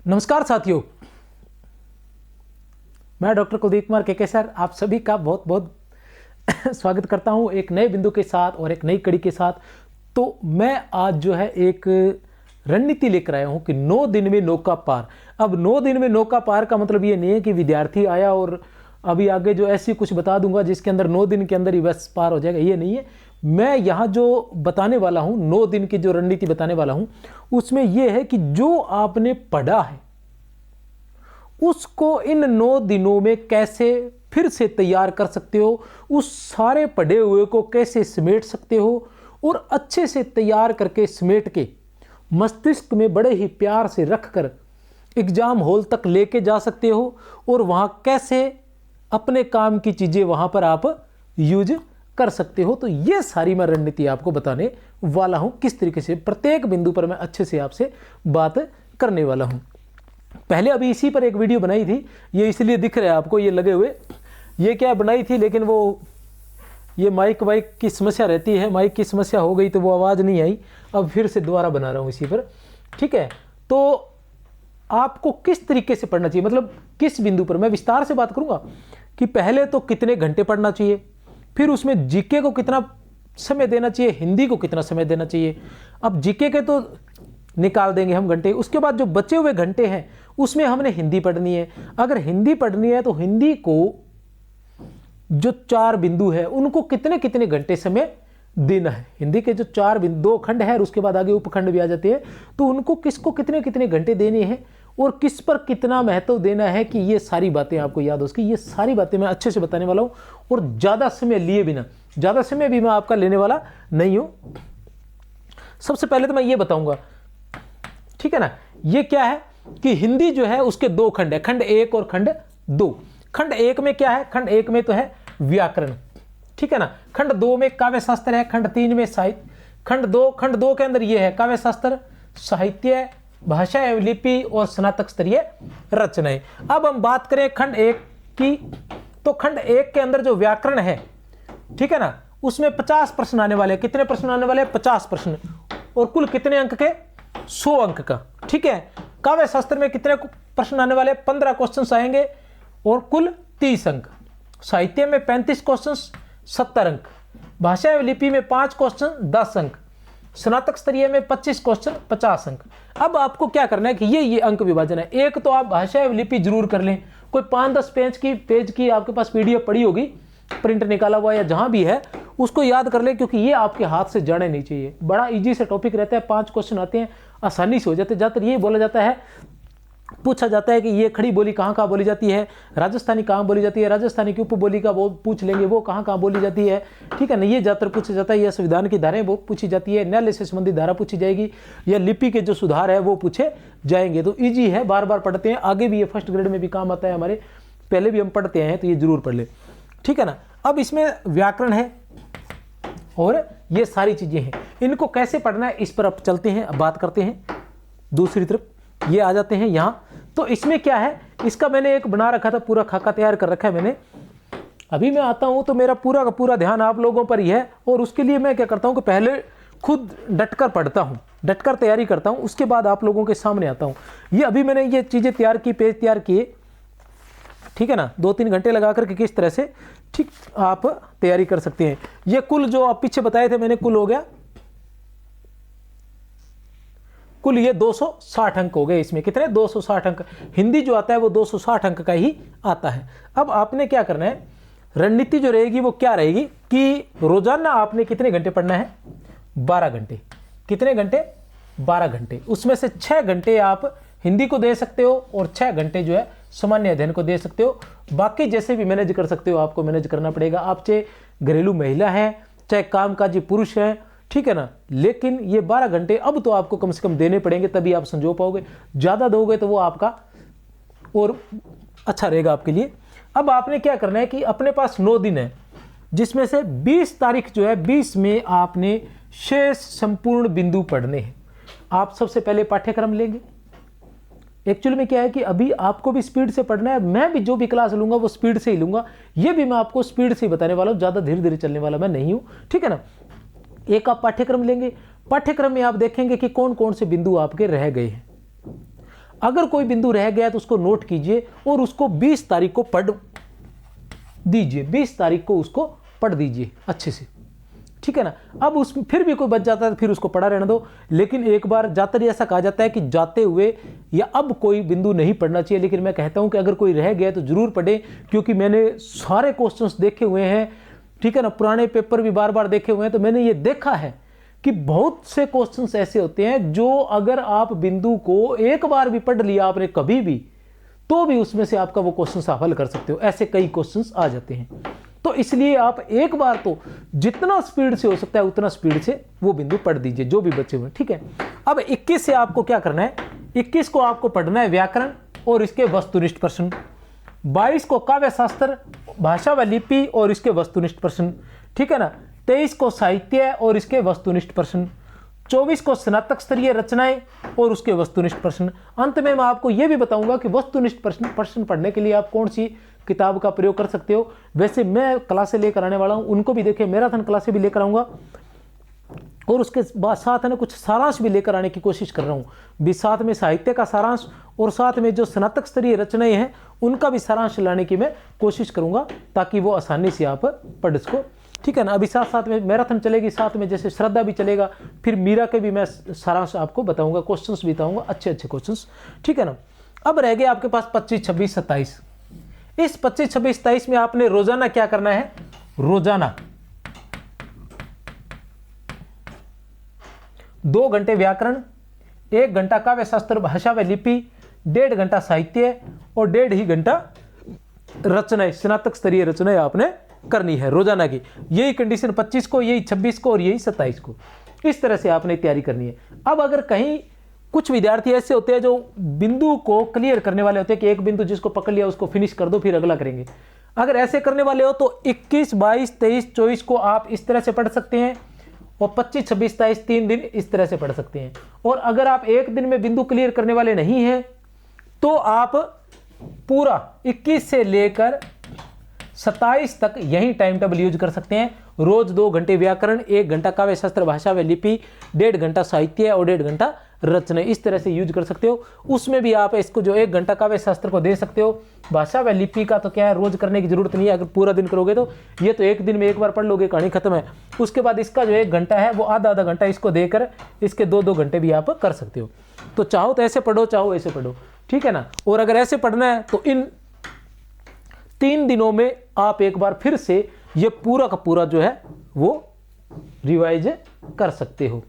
नमस्कार साथियों, मैं डॉक्टर कुलदीप कुमार के सर आप सभी का बहुत बहुत स्वागत करता हूं एक नए बिंदु के साथ और एक नई कड़ी के साथ। तो मैं आज जो है एक रणनीति लेकर आया हूं कि 9 दिन में नौका पार। अब 9 दिन में नौका पार का मतलब ये नहीं है कि विद्यार्थी आया और अभी आगे जो ऐसी कुछ बता दूंगा जिसके अंदर 9 दिन के अंदर ही बस पार हो जाएगा, ये नहीं है। मैं यहाँ जो बताने वाला हूँ, 9 दिन की जो रणनीति बताने वाला हूँ, उसमें यह है कि जो आपने पढ़ा है उसको इन 9 दिनों में कैसे फिर से तैयार कर सकते हो, उस सारे पढ़े हुए को कैसे समेट सकते हो और अच्छे से तैयार करके समेट के मस्तिष्क में बड़े ही प्यार से रखकर एग्जाम हॉल तक लेके जा सकते हो और वहाँ कैसे अपने काम की चीज़ें वहाँ पर आप यूज कर सकते हो। तो ये सारी मैं रणनीति आपको बताने वाला हूँ, किस तरीके से प्रत्येक बिंदु पर मैं अच्छे से आपसे बात करने वाला हूँ। पहले अभी इसी पर एक वीडियो बनाई थी, ये इसलिए दिख रहा है आपको ये लगे हुए, ये क्या बनाई थी, लेकिन वो ये माइक वाइक की समस्या रहती है, माइक की समस्या हो गई तो वो आवाज़ नहीं आई। अब फिर से दोबारा बना रहा हूँ इसी पर, ठीक है। तो आपको किस तरीके से पढ़ना चाहिए, मतलब किस बिंदु पर मैं विस्तार से बात करूँगा कि पहले तो कितने घंटे पढ़ना चाहिए, फिर उसमें जीके को कितना समय देना चाहिए, हिंदी को कितना समय देना चाहिए। अब जीके के तो निकाल देंगे हम घंटे, उसके बाद जो बचे हुए घंटे हैं उसमें हमने हिंदी पढ़नी है। अगर हिंदी पढ़नी है तो हिंदी को जो 4 बिंदु है उनको कितने कितने घंटे समय देना है। हिंदी के जो 4 बिंदु, 2 खंड है और उसके बाद आगे उपखंड भी आ जाते हैं, तो उनको किसको कितने कितने घंटे देने हैं और किस पर कितना महत्व देना है, कि ये सारी बातें आपको याद हो सके। ये सारी बातें मैं अच्छे से बताने वाला हूँ और ज़्यादा समय लिए बिना, ज़्यादा समय भी मैं आपका लेने वाला नहीं हूँ। सबसे पहले तो मैं ये बताऊँगा, ठीक है ना, ये क्या है कि हिंदी जो है उसके 2 खंड है, खंड 1 और खंड 2। खंड 1 में क्या है, खंड 1 में तो है व्याकरण, ठीक है ना। खंड 2 में काव्य शास्त्र है, खंड 3 में साहित्य, खंड 2 के अंदर ये है काव्य शास्त्र, साहित्य, भाषा एवं लिपि और स्नातक स्तरीय रचनाएं। अब हम बात करें खंड 1 की, तो खंड 1 के अंदर जो व्याकरण है, ठीक है ना, उसमें 50 प्रश्न आने वाले। कितने प्रश्न आने वाले? 50 प्रश्न। और कुल कितने अंक के? 100 अंक का, ठीक है। काव्य शास्त्र में कितने प्रश्न आने वाले? 15 क्वेश्चन आएंगे और कुल 30 अंक। साहित्य में 35 क्वेश्चन, 70 अंक। भाषा एवं लिपि में 5 क्वेश्चन, 10 अंक। स्नातक स्तरीय में 25 क्वेश्चन, 50 अंक। अब आपको क्या करना है कि ये अंक विभाजन है। एक तो आप भाषा एवं लिपि जरूर कर लें, कोई 5-10 पेज की आपके पास पीडीएफ पड़ी होगी, प्रिंट निकाला हुआ या जहां भी है, उसको याद कर ले, क्योंकि ये आपके हाथ से जाने नहीं चाहिए। बड़ा इजी से टॉपिक रहता है, 5 क्वेश्चन आते हैं, आसानी से हो जाते हैं। ज़्यादातर ये बोला जाता है, पूछा जाता है कि ये खड़ी बोली कहाँ बोली जाती है, राजस्थानी कहाँ बोली जाती है, राजस्थानी की उपबोली का वो पूछ लेंगे, वो कहाँ बोली जाती है, ठीक है ना। ये ज़्यादातर पूछा जाता है। या संविधान की धाराएं वो पूछी जाती है, न्यायालय से संबंधित धारा पूछी जाएगी, या लिपि के जो सुधार है वो पूछे जाएंगे। तो ईजी है, बार बार पढ़ते हैं, आगे भी ये फर्स्ट ग्रेड में भी काम आता है हमारे, पहले भी हम पढ़ते हैं, तो ये जरूर पढ़ ले, ठीक है ना। अब इसमें व्याकरण है और ये सारी चीज़ें हैं, इनको कैसे पढ़ना है इस पर अब चलते हैं, अब बात करते हैं। दूसरी तरफ ये आ जाते हैं यहाँ, तो इसमें क्या है, इसका मैंने एक बना रखा था, पूरा खाका तैयार कर रखा है मैंने। अभी मैं आता हूँ तो मेरा पूरा का पूरा ध्यान आप लोगों पर ही है, और उसके लिए मैं क्या करता हूँ कि पहले खुद डटकर पढ़ता हूँ, डटकर तैयारी करता हूँ, उसके बाद आप लोगों के सामने आता हूँ। ये अभी मैंने ये चीज़ें तैयार की, पेज तैयार किए, ठीक है ना, 2-3 घंटे लगा करके किस तरह से ठीक आप तैयारी कर सकते हैं। ये कुल जो आप पीछे बताए थे मैंने, कुल हो गया, कुल ये 260 अंक हो गए। इसमें कितने? 260 अंक। हिंदी जो आता है वो 260 अंक का ही आता है। अब आपने क्या करना है, रणनीति जो रहेगी वो क्या रहेगी कि रोजाना आपने कितने घंटे पढ़ना है? 12 घंटे। कितने घंटे? 12 घंटे। उसमें से 6 घंटे आप हिंदी को दे सकते हो और 6 घंटे जो है सामान्य अध्ययन को दे सकते हो। बाकी जैसे भी मैनेज कर सकते हो, आपको मैनेज करना पड़ेगा। आप चाहे घरेलू महिला है, चाहे कामकाजी पुरुष है, ठीक है ना, लेकिन ये 12 घंटे अब तो आपको कम से कम देने पड़ेंगे, तभी आप संजो पाओगे। ज़्यादा दोगे तो वो आपका और अच्छा रहेगा आपके लिए। अब आपने क्या करना है कि अपने पास 9 दिन है, जिसमें से 20 तारीख जो है, 20 में आपने शेष संपूर्ण बिंदु पढ़ने हैं। आप सबसे पहले पाठ्यक्रम लेंगे। एक्चुअली में क्या है कि अभी आपको भी स्पीड से पढ़ना है, मैं भी जो भी क्लास लूंगा वो स्पीड से ही लूंगा। ये भी मैं आपको स्पीड से ही बताने वाला हूँ, ज़्यादा धीरे धीरे चलने वाला मैं नहीं हूँ, ठीक है ना। एक आप पाठ्यक्रम लेंगे, पाठ्यक्रम में आप देखेंगे कि कौन कौन से बिंदु आपके रह गए हैं। अगर कोई बिंदु रह गया तो उसको नोट कीजिए और उसको 20 तारीख को पढ़ दीजिए, 20 तारीख को उसको पढ़ दीजिए अच्छे से, ठीक है ना। अब उसमें फिर भी कोई बच जाता है तो फिर उसको पढ़ा रहने दो, लेकिन एक बार जाते ऐसा कहा जाता है कि जाते हुए या अब कोई बिंदु नहीं पढ़ना चाहिए, लेकिन मैं कहता हूं कि अगर कोई रह गया तो जरूर पढ़े, क्योंकि मैंने सारे क्वेश्चंस देखे हुए हैं, ठीक है ना, पुराने पेपर भी बार बार देखे हुए हैं, तो मैंने ये देखा है कि बहुत से क्वेश्चंस ऐसे होते हैं जो अगर आप बिंदु को एक बार भी पढ़ लिया आपने कभी भी, तो भी उसमें से आपका वो क्वेश्चन आप हल कर सकते हो, ऐसे कई क्वेश्चंस आ जाते हैं। तो इसलिए आप एक बार तो जितना स्पीड से हो सकता है उतना स्पीड से वो बिंदु पढ़ दीजिए जो भी बचे हुए, ठीक है। अब 21 से आपको क्या करना है, 21 को आपको पढ़ना है व्याकरण और इसके वस्तुनिष्ठ प्रश्न, 22 को काव्य शास्त्र, भाषा व लिपि और इसके वस्तुनिष्ठ प्रश्न, ठीक है ना, 23 को साहित्य और इसके वस्तुनिष्ठ प्रश्न, 24 को स्नातक स्तरीय रचनाएं और उसके वस्तुनिष्ठ प्रश्न। अंत में मैं आपको यह भी बताऊंगा कि वस्तुनिष्ठ प्रश्न पढ़ने के लिए आप कौन सी किताब का प्रयोग कर सकते हो। वैसे मैं क्लासें लेकर आने वाला हूं, उनको भी देखिए, मैराथन क्लासें भी लेकर आऊंगा और उसके बाद साथ में कुछ सारांश भी लेकर आने की कोशिश कर रहा हूं, भी साथ में साहित्य का सारांश और साथ में जो स्नातक स्तरीय रचनाएं हैं उनका भी सारांश लाने की मैं कोशिश करूंगा, ताकि वो आसानी से आप पढ़ सको, ठीक है ना। अभी साथ साथ में मैराथन चलेगी, साथ में जैसे श्रद्धा भी चलेगा, फिर मीरा के भी मैं सारांश आपको बताऊंगा, क्वेश्चंस भी बताऊंगा, अच्छे अच्छे क्वेश्चंस, ठीक है ना। अब रह गए आपके पास 25, 26, 27। इस 25, 26, 27 में आपने रोजाना क्या करना है, रोजाना 2 घंटे व्याकरण, 1 घंटा काव्य शास्त्र भाषा व लिपि, 1.5 घंटा साहित्य और 1.5 ही घंटा रचनाएं, स्नातक स्तरीय रचनाएं आपने करनी है रोजाना की। यही कंडीशन 25 को, यही 26 को और यही 27 को, इस तरह से आपने तैयारी करनी है। अब अगर कहीं कुछ विद्यार्थी ऐसे होते हैं जो बिंदु को क्लियर करने वाले होते हैं कि एक बिंदु जिसको पकड़ लिया उसको फिनिश कर दो फिर अगला करेंगे, अगर ऐसे करने वाले हो तो 21, 22, 23, 24 को आप इस तरह से पढ़ सकते हैं और 25, 26, 27 3 दिन इस तरह से पढ़ सकते हैं। और अगर आप एक दिन में बिंदु क्लियर करने वाले नहीं हैं तो आप पूरा 21 से लेकर 27 तक यही टाइम टेबल यूज कर सकते हैं। रोज 2 घंटे व्याकरण, 1 घंटा काव्य शास्त्र भाषा व लिपि, 1.5 घंटा साहित्य और 1.5 घंटा रचना, इस तरह से यूज कर सकते हो। उसमें भी आप इसको जो 1 घंटा काव्य शास्त्र को दे सकते हो। भाषा व लिपि का तो क्या है, रोज करने की जरूरत नहीं है, अगर पूरा दिन करोगे तो ये तो एक दिन में एक बार पढ़ लोगे, कहानी खत्म है। उसके बाद इसका जो 1 घंटा है वो आधा घंटा इसको देकर इसके 2 घंटे भी आप कर सकते हो। तो चाहो तो ऐसे पढ़ो, चाहो ऐसे पढ़ो, ठीक है ना। और अगर ऐसे पढ़ना है तो इन 3 दिनों में आप एक बार फिर से ये पूरा का पूरा जो है वो रिवाइज कर सकते हो,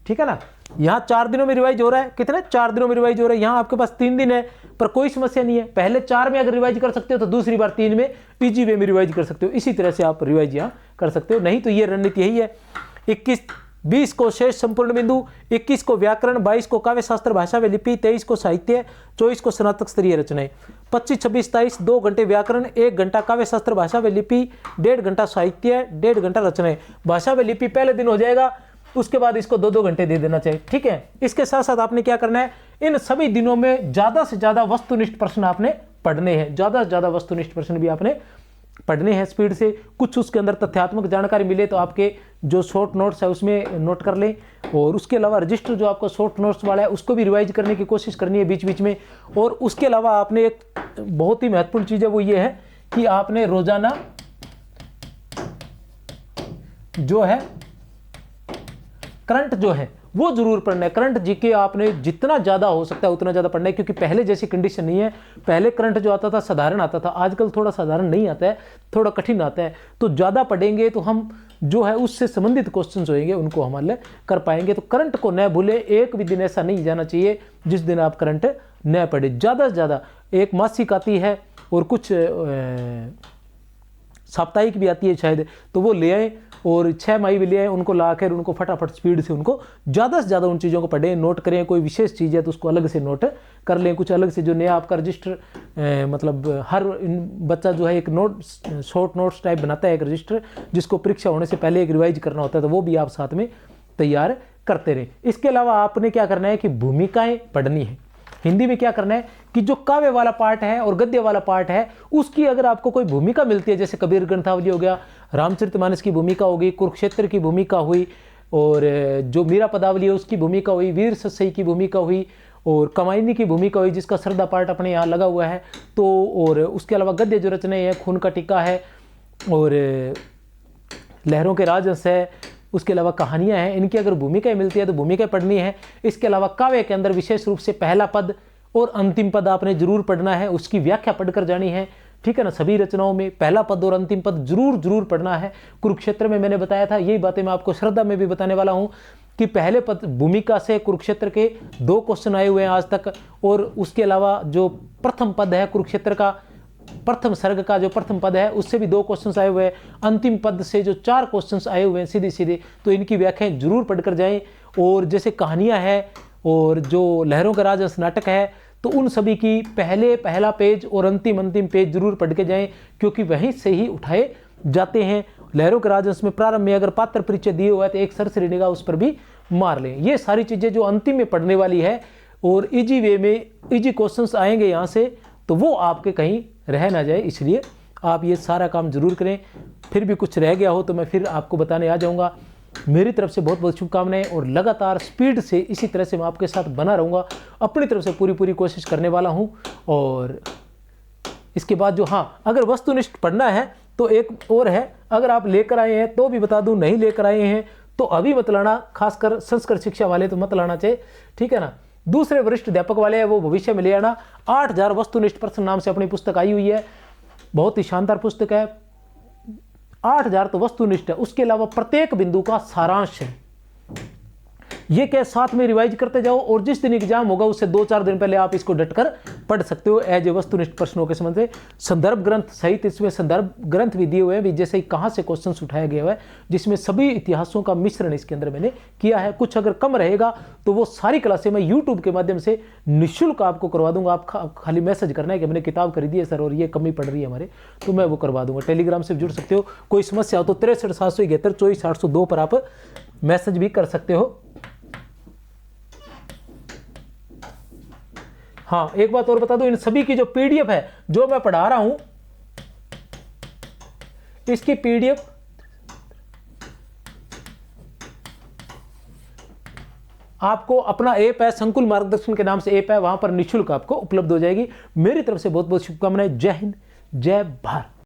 ठीक है ना। यहां 4 दिनों में रिवाइज हो रहा है, कितने 4 दिनों में रिवाइज हो रहा है। यहां आपके पास 3 दिन है पर कोई समस्या नहीं है। पहले 4 में अगर रिवाइज कर सकते हो तो दूसरी बार 3 में इजी वे में रिवाइज कर सकते हो। इसी तरह से आप रिवाइज यहां कर सकते हो। नहीं तो ये रणनीति यही है, 20 को शेष संपूर्ण बिंदु, 21 को व्याकरण, 22 को काव्य शास्त्र भाषा व लिपि, 23 को साहित्य, 24 को स्नातक स्तरीय रचनाएं, 25, 26, 27 2 घंटे व्याकरण, 1 घंटा काव्य शास्त्र भाषा व लिपि, 1.5 घंटा साहित्य, 1.5 घंटा रचनाएं। भाषा व लिपि पहले दिन हो जाएगा, उसके बाद इसको 2 घंटे दे देना चाहिए, ठीक है। इसके साथ साथ आपने क्या करना है, इन सभी दिनों में ज्यादा से ज्यादा वस्तुनिष्ठ प्रश्न आपने पढ़ने हैं, ज्यादा से ज्यादा वस्तुनिष्ठ प्रश्न भी आपने पढ़ने हैं स्पीड से। कुछ उसके अंदर तथ्यात्मक जानकारी मिले तो आपके जो शॉर्ट नोट्स है उसमें नोट कर लें, और उसके अलावा रजिस्टर जो आपका शॉर्ट नोट्स वाला है उसको भी रिवाइज करने की कोशिश करनी है बीच बीच में। और उसके अलावा आपने एक बहुत ही महत्वपूर्ण चीज़ है वो ये है कि आपने रोजाना जो है करंट जो है वो जरूर पढ़ना है। करंट जीके आपने जितना ज़्यादा हो सकता है उतना ज़्यादा पढ़ना है, क्योंकि पहले जैसी कंडीशन नहीं है। पहले करंट जो आता था साधारण आता था, आजकल थोड़ा साधारण नहीं आता है, थोड़ा कठिन आता है। तो ज़्यादा पढ़ेंगे तो हम जो है उससे संबंधित क्वेश्चन होंगे उनको हम हल कर पाएंगे। तो करंट को न भूले, एक भी दिन ऐसा नहीं जाना चाहिए जिस दिन आप करंट न पढ़े। ज़्यादा से ज़्यादा एक मासिक आती है और कुछ साप्ताहिक भी आती है शायद, तो वो ले आए, और 6 माही भी ले आए, उनको ला कर उनको फटाफट स्पीड से उनको ज़्यादा से ज़्यादा उन चीज़ों को पढ़ें, नोट करें। कोई विशेष चीज़ है तो उसको अलग से नोट कर लें, कुछ अलग से जो नया आपका रजिस्टर मतलब हर बच्चा जो है एक नोट शॉर्ट नोट्स टाइप बनाता है, एक रजिस्टर जिसको परीक्षा होने से पहले एक रिवाइज करना होता है, तो वो भी आप साथ में तैयार करते रहें। इसके अलावा आपने क्या करना है कि भूमिकाएँ पढ़नी है। हिंदी में क्या करना है कि जो काव्य वाला पार्ट है और गद्य वाला पार्ट है उसकी अगर आपको कोई भूमिका मिलती है, जैसे कबीर ग्रंथावली हो गया, रामचरितमानस की भूमिका होगी, कुरुक्षेत्र की भूमिका हुई, और जो मीरा पदावली है उसकी भूमिका हुई, वीर सतसई की भूमिका हुई, और कमायनी की भूमिका हुई जिसका श्रद्धा पाठ अपने यहाँ लगा हुआ है। तो और उसके अलावा गद्य जो रचनाएं हैं, खून का टीका है और लहरों के राजहंस है, उसके अलावा कहानियां हैं, इनकी अगर भूमिकाएं मिलती है तो भूमिकाएं पढ़नी है। इसके अलावा काव्य के अंदर विशेष रूप से पहला पद और अंतिम पद आपने जरूर पढ़ना है, उसकी व्याख्या पढ़कर जानी है, ठीक है ना। सभी रचनाओं में पहला पद और अंतिम पद जरूर पढ़ना है। कुरुक्षेत्र में मैंने बताया था, यही बातें मैं आपको श्रद्धा में भी बताने वाला हूँ कि पहले पद भूमिका से कुरुक्षेत्र के 2 क्वेश्चन आए हुए हैं आज तक, और उसके अलावा जो प्रथम पद है कुरुक्षेत्र का, प्रथम सर्ग का जो प्रथम पद है उससे भी 2 क्वेश्चंस आए हुए हैं, अंतिम पद से जो 4 क्वेश्चंस आए हुए हैं सीधे सीधे, तो इनकी व्याख्याएं जरूर पढ़कर जाएं। और जैसे कहानियां हैं और जो लहरों का राजहंस नाटक है, तो उन सभी की पहला पेज और अंतिम पेज जरूर पढ़ के जाएं, क्योंकि वहीं से ही उठाए जाते हैं। लहरों के राजहंस में प्रारंभ में अगर पात्र परिचय दिए हुआ है तो एक सरसरी निगाह उस पर भी मार लें। ये सारी चीज़ें जो अंतिम में पढ़ने वाली है और इजी वे में इजी क्वेश्चंस आएंगे यहाँ से, तो वो आपके कहीं रह ना जाए, इसलिए आप ये सारा काम जरूर करें। फिर भी कुछ रह गया हो तो मैं फिर आपको बताने आ जाऊँगा। मेरी तरफ से बहुत बहुत शुभकामनाएं, और लगातार स्पीड से इसी तरह से मैं आपके साथ बना रहूँगा, अपनी तरफ से पूरी कोशिश करने वाला हूँ। और इसके बाद जो, हाँ, अगर वस्तुनिष्ठ पढ़ना है तो एक और है, अगर आप लेकर आए हैं तो भी बता दूं, नहीं लेकर आए हैं तो अभी मत लाना, खासकर संस्कृत शिक्षा वाले तो मत लाना चाहिए, ठीक है ना। दूसरे वरिष्ठ अध्यापक वाले हैं वो भविष्य में ले आना। 8000 वस्तुनिष्ठ प्रश्न नाम से अपनी पुस्तक आई हुई है, बहुत ही शानदार पुस्तक है। 8000 तो वस्तुनिष्ठ है, उसके अलावा प्रत्येक बिंदु का सारांश है। ये क्या, साथ में रिवाइज करते जाओ, और जिस दिन एग्जाम होगा उससे 2-4 दिन पहले आप इसको डटकर पढ़ सकते हो। एज ए वस्तुनिष्ठ प्रश्नों के संबंध में संदर्भ ग्रंथ सहित इसमें संदर्भ ग्रंथ भी दिए हुए हैं, भी जैसे कहाँ से क्वेश्चन उठाया गया है, जिसमें सभी इतिहासों का मिश्रण इसके अंदर मैंने किया है। कुछ अगर कम रहेगा तो वो सारी क्लासें मैं यूट्यूब के माध्यम से निःशुल्क आपको करवा दूंगा। आप खाली मैसेज करना है कि मैंने किताब खरीदी है सर और ये कमी पड़ रही है हमारे, तो मैं वो करवा दूंगा। टेलीग्राम से जुड़ सकते हो, कोई समस्या हो तो 63 771 24 802 पर आप मैसेज भी कर सकते हो। हाँ, एक बात और बता दूं, इन सभी की जो पीडीएफ है जो मैं पढ़ा रहा हूं, इसकी पीडीएफ आपको अपना ऐप है, संकुल मार्गदर्शन के नाम से ऐप है, वहां पर निःशुल्क आपको उपलब्ध हो जाएगी। मेरी तरफ से बहुत बहुत शुभकामनाएं। जय हिंद, जय भारत।